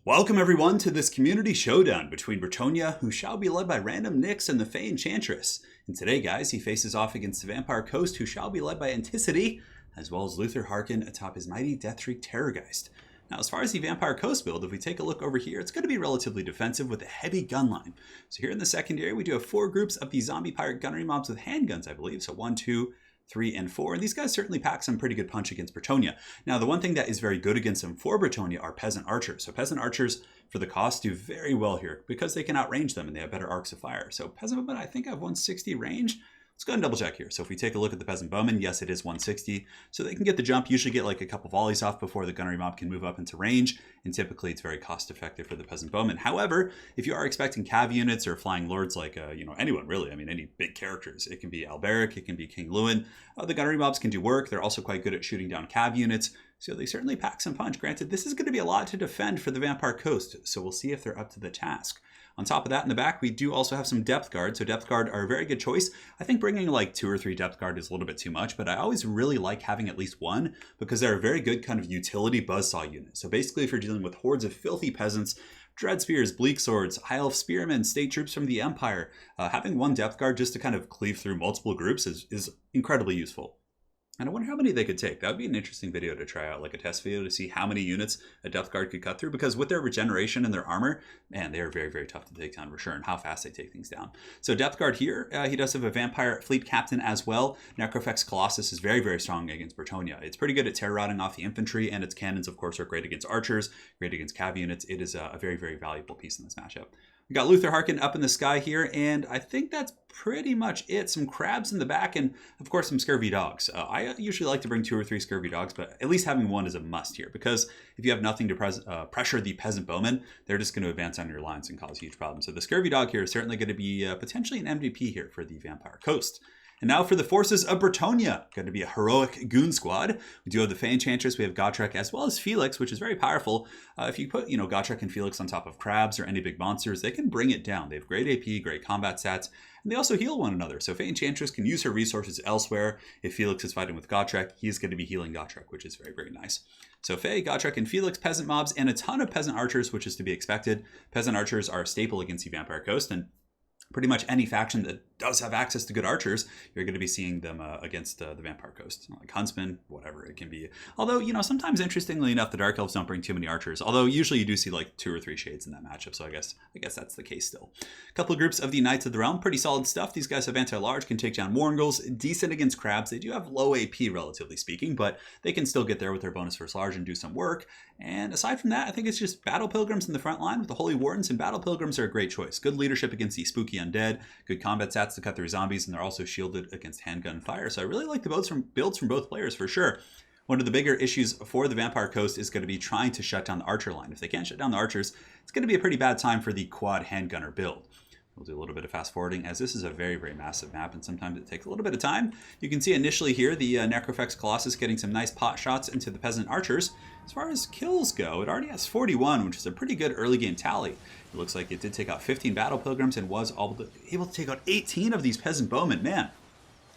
Welcome everyone to this community showdown between Bretonnia, who shall be led by Random Nyx and the Fey Enchantress. And today, guys, he faces off against the Vampire Coast, who shall be led by Anticity, as well as Luther Harkin atop his mighty Deathshriek Terrorgeist. Now, as far as the Vampire Coast build, if we take a look over here, it's going to be relatively defensive with a heavy gun line. So here in the secondary, we do have 4 groups of the zombie pirate gunnery mobs with handguns, I believe. So 1, 2, 3, and 4. And these guys certainly pack some pretty good punch against Bretonnia. Now, the one thing that is very good against them for Bretonnia are peasant archers. So peasant archers, for the cost, do very well here because they can outrange them and they have better arcs of fire. So peasant bowmen, I think, have 160 range. Let's go ahead and double check here. So if we take a look at the peasant bowman, yes, it is 160. So they can get the jump, usually get like a couple volleys off before the gunnery mob can move up into range. And typically it's very cost effective for the peasant bowman. However, if you are expecting cav units or flying lords like, anyone really, I mean, any big characters, it can be Alberic, it can be King Lewin. The gunnery mobs can do work. They're also quite good at shooting down cav units. So they certainly pack some punch. Granted, this is going to be a lot to defend for the Vampire Coast. So we'll see if they're up to the task. On top of that, in the back, we do also have some depth guard. So depth guard are a very good choice. I think bringing like 2 or 3 depth guard is a little bit too much, but I always really like having at least one because they're a very good kind of utility buzzsaw unit. So basically, if you're dealing with hordes of filthy peasants, dread spears, bleak swords, high elf spearmen, state troops from the Empire, having one depth guard just to kind of cleave through multiple groups is incredibly useful. And I wonder how many they could take. That would be an interesting video to try out, like a test video to see how many units a depth guard could cut through. Because with their regeneration and their armor, man, they are very, very tough to take down for sure, and how fast they take things down. So depth guard here, he does have a vampire fleet captain as well. Necrofex Colossus is very, very strong against Bretonnia. It's pretty good at terror rotting off the infantry, and its cannons, of course, are great against archers, great against cav units. It is a very, very valuable piece in this matchup. We got Luther Harkin up in the sky here, and I think that's pretty much it. Some crabs in the back, and of course some scurvy dogs. I usually like to bring 2 or 3 scurvy dogs, but at least having one is a must here, because if you have nothing to pressure the peasant bowmen, they're just going to advance on your lines and cause huge problems. So the scurvy dog here is certainly going to be potentially an MVP here for the Vampire Coast. And now for the forces of Bretonnia, going to be a heroic goon squad. We do have the Fey Enchantress, we have Gotrek, as well as Felix, which is very powerful. If you put, Gotrek and Felix on top of crabs or any big monsters, they can bring it down. They have great AP, great combat stats, and they also heal one another. So Fey Enchantress can use her resources elsewhere. If Felix is fighting with Gotrek, he's going to be healing Gotrek, which is very, very nice. So Fey, Gotrek, and Felix, peasant mobs, and a ton of peasant archers, which is to be expected. Peasant archers are a staple against the Vampire Coast, and pretty much any faction that does have access to good archers, you're going to be seeing them against the Vampire Coast. Like Huntsman, whatever it can be. Although, sometimes interestingly enough, the Dark Elves don't bring too many archers. Although usually you do see like 2 or 3 shades in that matchup. So I guess that's the case still. A couple of groups of the Knights of the Realm, pretty solid stuff. These guys have anti-large, can take down Warngles, decent against crabs. They do have low AP relatively speaking, but they can still get there with their bonus versus large and do some work. And aside from that, I think it's just Battle Pilgrims in the front line with the Holy Wardens, and Battle Pilgrims are a great choice. Good leadership against the spooky undead, good combat stats to cut through zombies, and they're also shielded against handgun fire. So I really like the builds from both players for sure. One of the bigger issues for the Vampire Coast is going to be trying to shut down the archer line. If they can't shut down the archers, it's going to be a pretty bad time for the quad handgunner build. We'll do a little bit of fast forwarding, as this is a very, very massive map, and sometimes it takes a little bit of time. You can see initially here the Necrofex Colossus getting some nice pot shots into the peasant archers. As far as kills go, it already has 41, which is a pretty good early game tally. It looks like it did take out 15 Battle Pilgrims and was able to take out 18 of these peasant bowmen. Man,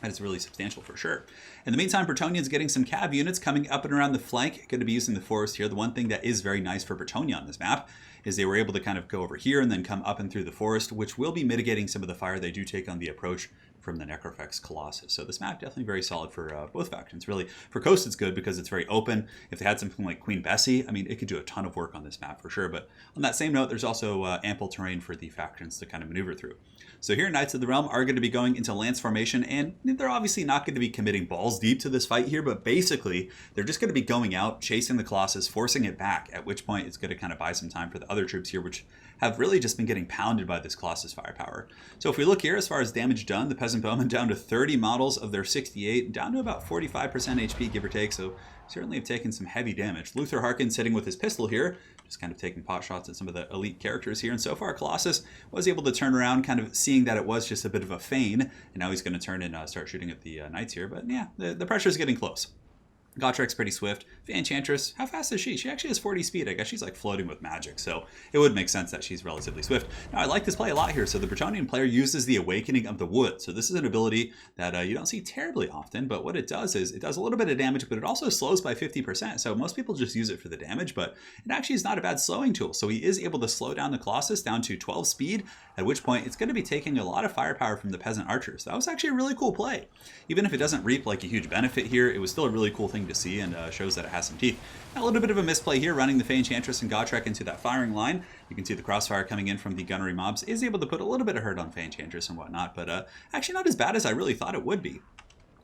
that is really substantial for sure. In the meantime, Bretonnia is getting some cav units coming up and around the flank. Going to be using the forest here. The one thing that is very nice for Bretonnia on this map is they were able to kind of go over here and then come up and through the forest, which will be mitigating some of the fire they do take on the approach from the Necrofex Colossus. So this map definitely very solid for both factions. Really, for Coast it's good because it's very open. If they had something like Queen Bessie, I mean, it could do a ton of work on this map for sure. But on that same note, there's also ample terrain for the factions to kind of maneuver through. So here, Knights of the Realm are going to be going into lance formation, and they're obviously not going to be committing balls deep to this fight here, but basically they're just going to be going out, chasing the Colossus, forcing it back, at which point it's going to kind of buy some time for the other troops here, which have really just been getting pounded by this Colossus firepower. So if we look here, as far as damage done, the peasant bowmen down to 30 models of their 68, down to about 45% HP, give or take, so certainly have taken some heavy damage. Luther Harkin sitting with his pistol here, just kind of taking pot shots at some of the elite characters here, and so far Colossus was able to turn around, kind of seeing that it was just a bit of a feign, and now he's going to turn and start shooting at the Knights here, but yeah, the pressure is getting close. Gotrek's pretty swift. The Enchantress, how fast is she? She actually has 40 speed. I guess she's like floating with magic, so it would make sense that she's relatively swift. Now, I like this play a lot here. So the Bretonnian player uses the Awakening of the Wood. So this is an ability that you don't see terribly often, but what it does is it does a little bit of damage, but it also slows by 50%. So most people just use it for the damage, but it actually is not a bad slowing tool. So he is able to slow down the Colossus down to 12 speed, at which point it's going to be taking a lot of firepower from the Peasant Archers. That was actually a really cool play. Even if it doesn't reap like a huge benefit here, it was still a really cool thing to see and shows that it has some teeth. Now, a little bit of a misplay here, running the Fey Enchantress and Gotrek into that firing line. You can see the crossfire coming in from the gunnery mobs is able to put a little bit of hurt on Fey Enchantress and whatnot, but actually not as bad as I really thought it would be.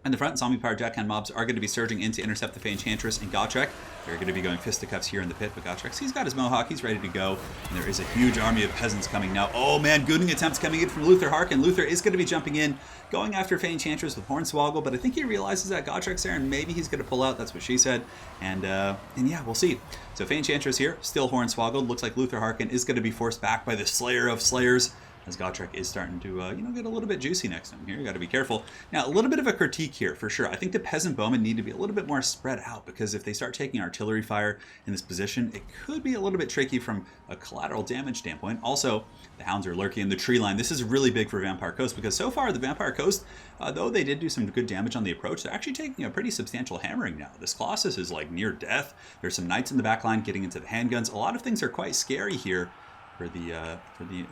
In the front, zombie-powered Jackhand mobs are going to be surging in to intercept the Fey Enchantress and Gotrek. They're going to be going fisticuffs here in the pit, but Gotrek, he's got his mohawk, he's ready to go. And there is a huge army of peasants coming now. Oh man, gooning attempts coming in from Luther Harkin. Luther is going to be jumping in, going after Fey Enchantress with Hornswoggle, but I think he realizes that Gotrek's there and maybe he's going to pull out. That's what she said. And yeah, we'll see. So Fey Enchantress here, still Hornswoggled. Looks like Luther Harkin is going to be forced back by the Slayer of Slayers, as Gotrek is starting to, get a little bit juicy next to him here. You got to be careful. Now, a little bit of a critique here, for sure. I think the Peasant Bowmen need to be a little bit more spread out, because if they start taking artillery fire in this position, it could be a little bit tricky from a collateral damage standpoint. Also, the Hounds are lurking in the tree line. This is really big for Vampire Coast, because so far, the Vampire Coast, though they did do some good damage on the approach, they're actually taking a pretty substantial hammering now. This Colossus is like near death. There's some Knights in the back line getting into the handguns. A lot of things are quite scary here for the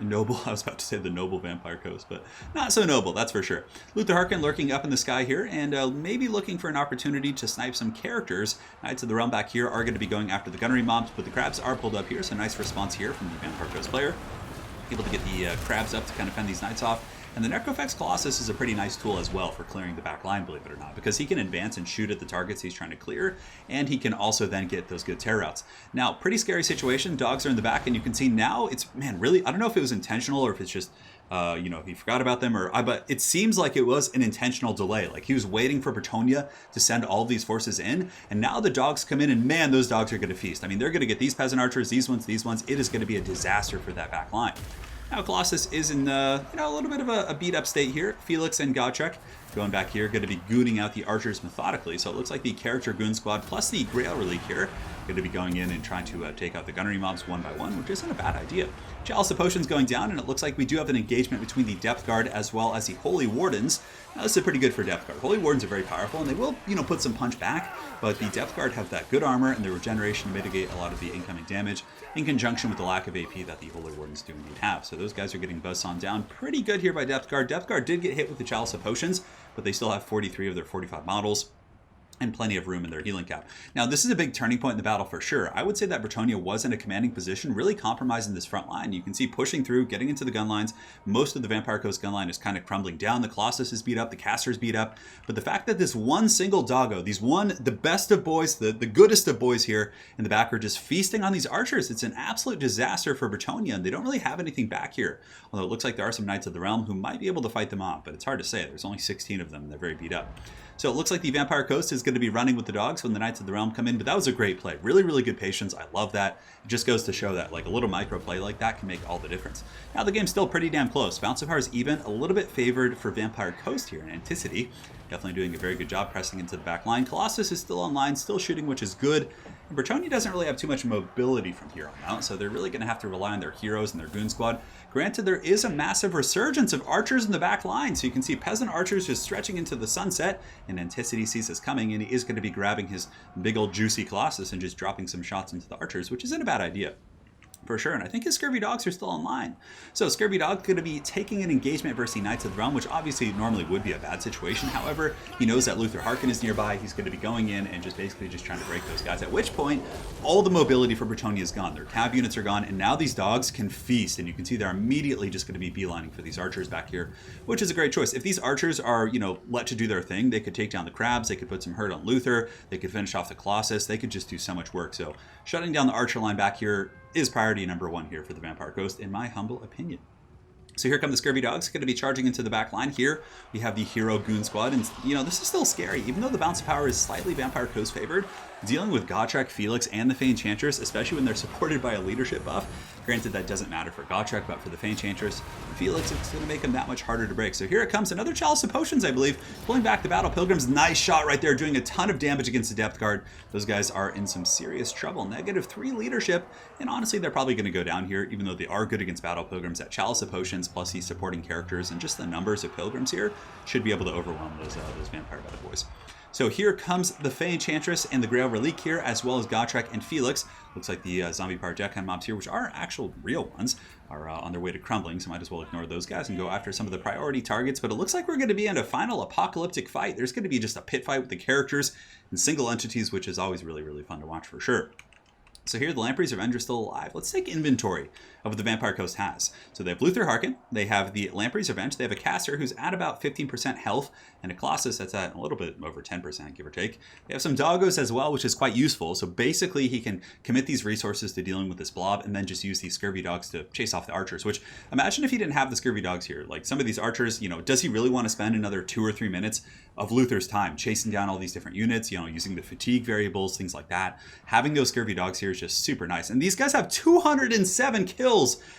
noble, I was about to say the noble Vampire Coast, but not so noble, that's for sure. Luther Harkin lurking up in the sky here, and maybe looking for an opportunity to snipe some characters. Knights of the Realm back here are going to be going after the gunnery mobs, but the crabs are pulled up here, so nice response here from the Vampire Coast player. Able to get the crabs up to kind of fend these knights off. And the Necrofex Colossus is a pretty nice tool as well for clearing the back line, believe it or not, because he can advance and shoot at the targets he's trying to clear, and he can also then get those good tear routes. Now, pretty scary situation. Dogs are in the back, and you can see now it's, man, really, I don't know if it was intentional or if it's just, he forgot about them, but it seems like it was an intentional delay. Like he was waiting for Bretonnia to send all of these forces in, and now the dogs come in, and man, those dogs are going to feast. I mean, they're going to get these Peasant Archers, these ones. It is going to be a disaster for that back line. Now Colossus is in a little bit of a beat-up state here. Felix and Gotrek going back here, going to be gooning out the archers methodically. So it looks like the character goon squad plus the Grail Relic here going to be going in and trying to take out the gunnery mobs one by one, which isn't a bad idea. Chalice of Potions going down, and it looks like we do have an engagement between the Depth Guard as well as the Holy Wardens. Now this is pretty good for Depth Guard. Holy Wardens are very powerful, and they will, put some punch back, but the Depth Guard have that good armor and the regeneration to mitigate a lot of the incoming damage, in conjunction with the lack of AP that the Holy Wardens do indeed have. So those guys are getting buzzsawn down pretty good here by Depth Guard. Depth Guard did get hit with the Chalice of Potions, but they still have 43 of their 45 models. And plenty of room in their healing cap. Now, this is a big turning point in the battle for sure. I would say that Bretonnia was in a commanding position, really compromising this front line. You can see pushing through, getting into the gun lines. Most of the Vampire Coast gun line is kind of crumbling down. The Colossus is beat up, the Caster's beat up. But the fact that this one single doggo, the best of boys, the goodest of boys here in the back are just feasting on these archers, it's an absolute disaster for Bretonnia, and they don't really have anything back here. Although it looks like there are some Knights of the Realm who might be able to fight them off, but it's hard to say. There's only 16 of them, and they're very beat up. So it looks like the Vampire Coast is going to be running with the dogs when the Knights of the Realm come in, but that was a great play. Really, really good patience. I love that. It just goes to show that like a little micro play like that can make all the difference. Now the game's still pretty damn close. Bounce of Power is even, a little bit favored for Vampire Coast here in Anticity. Definitely doing a very good job pressing into the back line. Colossus is still online, still shooting, which is good. And Bretonnia doesn't really have too much mobility from here on out, so they're really going to have to rely on their heroes and their goon squad. Granted, there is a massive resurgence of archers in the back line, so you can see Peasant Archers just stretching into the sunset, and Anticity sees this coming, and he is going to be grabbing his big old juicy Colossus and just dropping some shots into the archers, which isn't a bad idea. For sure, and I think his Scurvy dogs are still online. So Scurvy dog going to be taking an engagement versus the Knights of the Realm, which obviously normally would be a bad situation. However, he knows that Luther Harkin is nearby. He's going to be going in and just basically just trying to break those guys, at which point all the mobility for Bretonnia is gone. Their cab units are gone, and now these dogs can feast, and you can see they're immediately just going to be beelining for these archers back here, which is a great choice. If these archers are, let to do their thing, they could take down the crabs, they could put some hurt on Luther, they could finish off the Colossus, they could just do so much work. So shutting down the archer line back here is priority number one here for the Vampire Coast, in my humble opinion. So here come the Scurvy Dogs, going to be charging into the back line. Here we have the Hero Goon Squad, and you know, this is still scary. Even though the bounce of power is slightly Vampire Coast favored, dealing with Gotrek, Felix, and the Fey Enchantress, especially when they're supported by a leadership buff, granted that doesn't matter for Gotrek, but for the Fey Enchantress, Felix, it's going to make him that much harder to break. So here it comes, another Chalice of Potions, I believe, pulling back the Battle Pilgrims. Nice shot right there, doing a ton of damage against the Depth Guard. Those guys are in some serious trouble. -3 leadership, and honestly, they're probably going to go down here, even though they are good against Battle Pilgrims. That Chalice of Potions, plus these supporting characters, and just the numbers of Pilgrims here, should be able to overwhelm those Vampire Bad Boys. So here comes the Fey Enchantress and the Grail Relique here, as well as Gotrek and Felix. Looks like the Zombie Power Deckhand mobs here, which are actual real ones, are on their way to crumbling, so might as well ignore those guys and go after some of the priority targets. But it looks like we're going to be in a final apocalyptic fight. There's going to be just a pit fight with the characters and single entities, which is always really, really fun to watch for sure. So here, the Lamprey's Revenge are still alive. Let's take inventory of what the Vampire Coast has. So they have Luther Harkin, they have the Lamprey's Revenge, they have a Caster who's at about 15% health, and a Colossus that's at a little bit over 10%, give or take. They have some Doggos as well, which is quite useful. So basically, he can commit these resources to dealing with this blob, and then just use these Scurvy Dogs to chase off the archers, which, imagine if he didn't have the Scurvy Dogs here. Like, some of these archers, you know, does he really want to spend another 2 or 3 minutes of Luther's time chasing down all these different units, you know, using the fatigue variables, things like that? Having those Scurvy Dogs here is just super nice. And these guys have 207 kills.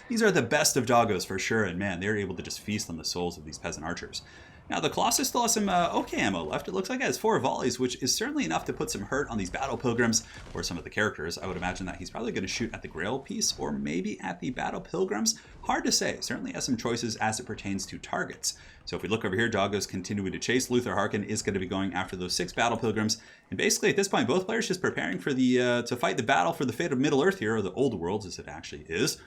These are the best of Doggos for sure, and man, they're able to just feast on the souls of these peasant archers. Now, the Colossus still has some okay ammo left. It looks like it has 4 volleys, which is certainly enough to put some hurt on these Battle Pilgrims or some of the characters. I would imagine that he's probably going to shoot at the Grail piece or maybe at the Battle Pilgrims. Hard to say. Certainly has some choices as it pertains to targets. So if we look over here, Doggos continuing to chase. Luther Harkin is going to be going after those 6 Battle Pilgrims. And basically at this point, both players just preparing for the to fight the battle for the fate of Middle-earth here, or the Old Worlds as it actually is.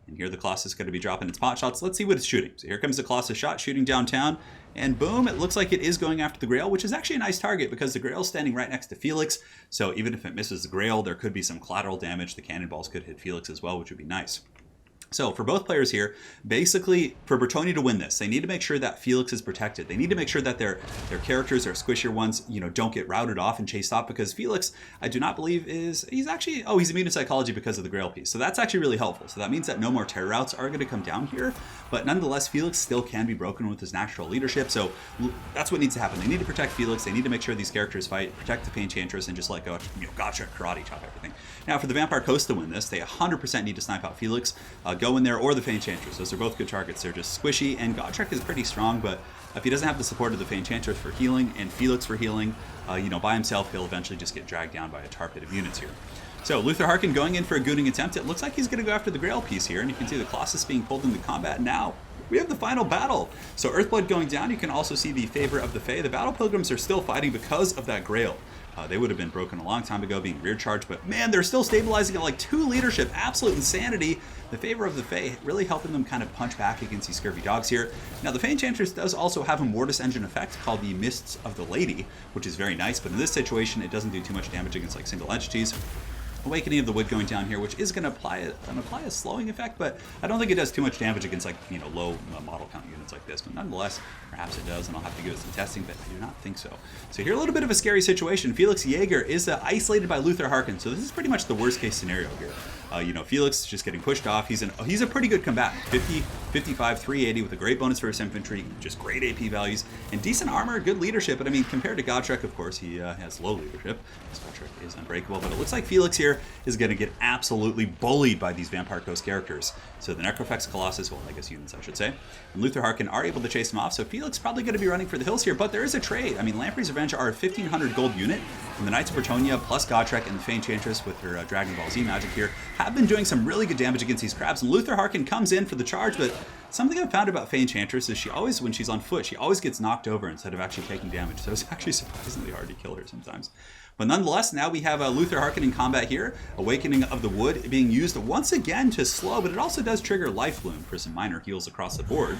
And here the Colossus is going to be dropping its pot shots. Let's see what it's shooting. So here comes the Colossus shot, shooting downtown. And boom, it looks like it is going after the Grail, which is actually a nice target because the Grail is standing right next to Felix. So even if it misses the Grail, there could be some collateral damage. The cannonballs could hit Felix as well, which would be nice. So for both players here, basically for Bretonnia to win this, they need to make sure that Felix is protected. They need to make sure that their characters, their squishier ones, you know, don't get routed off and chased off, because Felix, I do not believe he's immune to psychology because of the Grail piece. So that's actually really helpful. So that means that no more terror routes are going to come down here, but nonetheless, Felix still can be broken with his natural leadership. So that's what needs to happen. They need to protect Felix. They need to make sure these characters fight, protect the Fey Enchantress, and just let go, you know, gotcha, karate chop everything. Now for the Vampire Coast to win this, they 100% need to snipe out Felix, go in there, or the Fey Enchantress. Those are both good targets. They're just squishy, and Gotrek is pretty strong, but if he doesn't have the support of the Fey Enchantress for healing and Felix for healing, you know, by himself, he'll eventually just get dragged down by a tar pit of units here. So Luther Harkin going in for a gooning attempt. It looks like he's going to go after the Grail piece here, and you can see the Colossus being pulled into combat now. We have the final battle. So Earthblood going down. You can also see the favor of the Fey. The Battle Pilgrims are still fighting because of that Grail. They would have been broken a long time ago, being rear charged, but man, they're still stabilizing at like 2 leadership. Absolute insanity. The favor of the Fey really helping them kind of punch back against these Scurvy Dogs here. Now, the Fey Enchantress does also have a Mortis Engine effect called the Mists of the Lady, which is very nice, but in this situation, it doesn't do too much damage against like single entities. Awakening of the Wood going down here, which is going to apply a slowing effect, but I don't think it does too much damage against, like, you know, low model count units like this. But nonetheless, perhaps it does, and I'll have to give it some testing, but I do not think so. So here, a little bit of a scary situation. Felix Jaeger is isolated by Luther Harkin, so this is pretty much the worst case scenario here. You know, Felix is just getting pushed off. He's a pretty good combatant. 50, 55, 380 with a great bonus for his infantry, just great AP values, and decent armor, good leadership. But I mean, compared to Gotrek, of course, he has low leadership. Gotrek is unbreakable, but it looks like Felix here is going to get absolutely bullied by these Vampire Coast characters. So the Necrofex Colossus, well, I guess units, I should say, and Luther Harkin are able to chase him off. So Felix probably going to be running for the hills here, but there is a trade. I mean, Lamprey's Revenge are a 1,500 gold unit, and the Knights of Bretonnia plus Gotrek and the Fey Enchantress with her Dragon Ball Z magic here have been doing some really good damage against these crabs. And Luther Harkin comes in for the charge, but something I've found about Fey Enchantress is she always, when she's on foot, she always gets knocked over instead of actually taking damage. So it's actually surprisingly hard to kill her sometimes. But nonetheless, now we have Luther Harkin in combat here. Awakening of the Wood being used once again to slow, but it also does trigger Life Bloom for some minor heals across the board.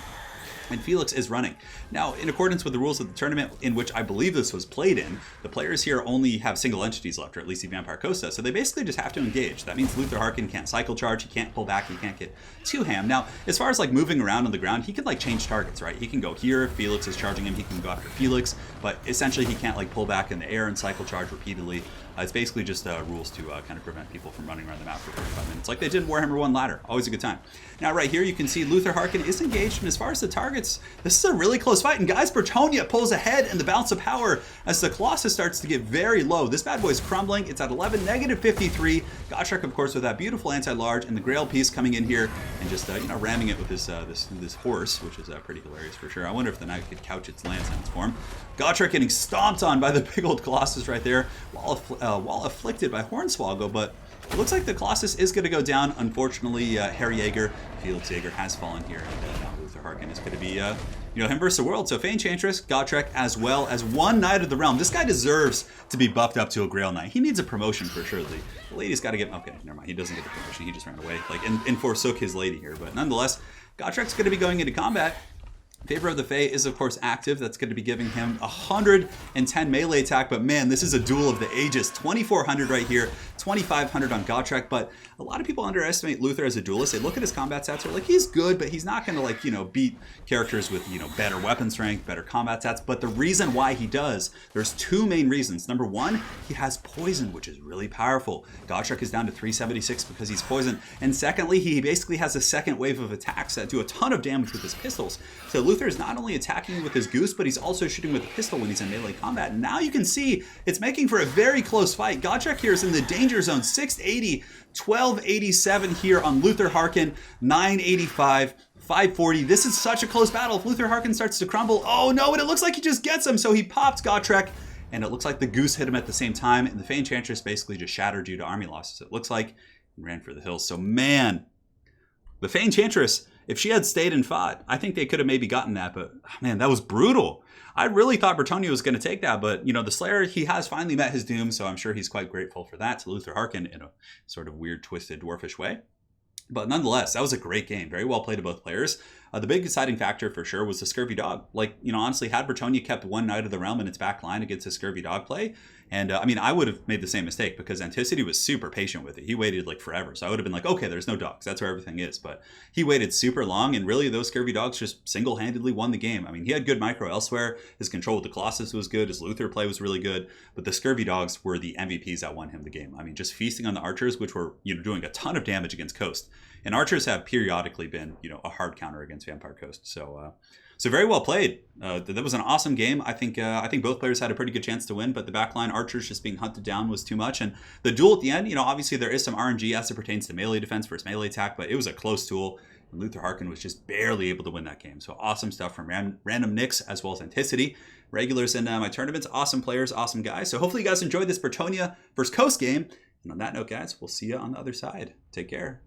And Felix is running. Now, in accordance with the rules of the tournament, in which I believe this was played in, the players here only have single entities left, or at least the Vampire Coast does, so they basically just have to engage. That means Luther Harkin can't cycle charge, he can't pull back, he can't get too ham. Now, as far as like moving around on the ground, he can like change targets, right? He can go here, if Felix is charging him, he can go after Felix, but essentially he can't like pull back in the air and cycle charge repeatedly. It's basically just rules to kind of prevent people from running around the map for 45 minutes, like they did in Warhammer 1 Ladder. Always a good time. Now right here you can see Luther Harkin is engaged, and as far as the targets, this is a really close fight, and guys, Bretonnia pulls ahead in the balance of power as the Colossus starts to get very low. This bad boy is crumbling. It's at 11, negative 53. Gotrek, of course, with that beautiful anti-large and the Grail piece coming in here and just ramming it with this this horse, which is pretty hilarious for sure. I wonder if the knight could couch its lance in its form. Gotrek getting stomped on by the big old Colossus right there, while afflicted by Hornswoggle, but it looks like the Colossus is going to go down. Unfortunately, Herr Jaeger, Felix Jaeger has fallen here, and now Luther Harkin is going to be, him versus the world. So Fey Enchantress, Gotrek, as well as one Knight of the Realm. This guy deserves to be buffed up to a Grail Knight. He needs a promotion for sure. The lady's got to get, okay, never mind. He doesn't get the promotion. He just ran away, and forsook his lady here. But nonetheless, Gotrek's going to be going into combat. Favor of the Fae is, of course, active. That's going to be giving him 110 melee attack. But man, this is a duel of the ages. 2,400 right here, 2,500 on Gotrek. But a lot of people underestimate Luther as a duelist. They look at his combat stats. They're like, he's good, but he's not going to, beat characters with, better weapon strength, better combat stats. But the reason why he does, there's two main reasons. Number one, he has poison, which is really powerful. Gotrek is down to 376 because he's poisoned. And secondly, he basically has a second wave of attacks that do a ton of damage with his pistols. So Luther is not only attacking with his goose, but he's also shooting with a pistol when he's in melee combat. And now you can see it's making for a very close fight. Gotrek here is in the danger zone. 680, 1287 here on Luther Harkin, 985. 540. This is such a close battle. If Luther Harkin starts to crumble, oh no, and it looks like he just gets him. So he pops Gotrek, and it looks like the goose hit him at the same time, and the Fey Enchantress basically just shattered due to army losses, it looks like, and ran for the hills. So man, the Fey Enchantress, if she had stayed and fought, I think they could have maybe gotten that, but man, that was brutal. I really thought Bretonnia was going to take that, but the Slayer, he has finally met his doom, so I'm sure he's quite grateful for that to Luther Harkin in a sort of weird, twisted, dwarfish way. But nonetheless, that was a great game. Very well played to both players. The big deciding factor for sure was the Scurvy Dog. Honestly, had Bretonnia kept one Knight of the Realm in its back line against a Scurvy Dog play, and I would have made the same mistake because Anticity was super patient with it. He waited forever. So I would have been like, okay, there's no dogs. That's where everything is. But he waited super long, and really those Scurvy Dogs just single-handedly won the game. He had good micro elsewhere. His control with the Colossus was good. His Luther play was really good. But the Scurvy Dogs were the MVPs that won him the game. Just feasting on the Archers, which were doing a ton of damage against Coast. And Archers have periodically been, a hard counter against Vampire Coast. So very well played. That was an awesome game. I think both players had a pretty good chance to win, but the backline Archers just being hunted down was too much. And the duel at the end, obviously there is some RNG as it pertains to melee defense versus melee attack, but it was a close duel. And Luther Harkin was just barely able to win that game. So awesome stuff from Random Nix as well as Anticity. Regulars in my tournaments, awesome players, awesome guys. So hopefully you guys enjoyed this Bretonnia versus Coast game. And on that note, guys, we'll see you on the other side. Take care.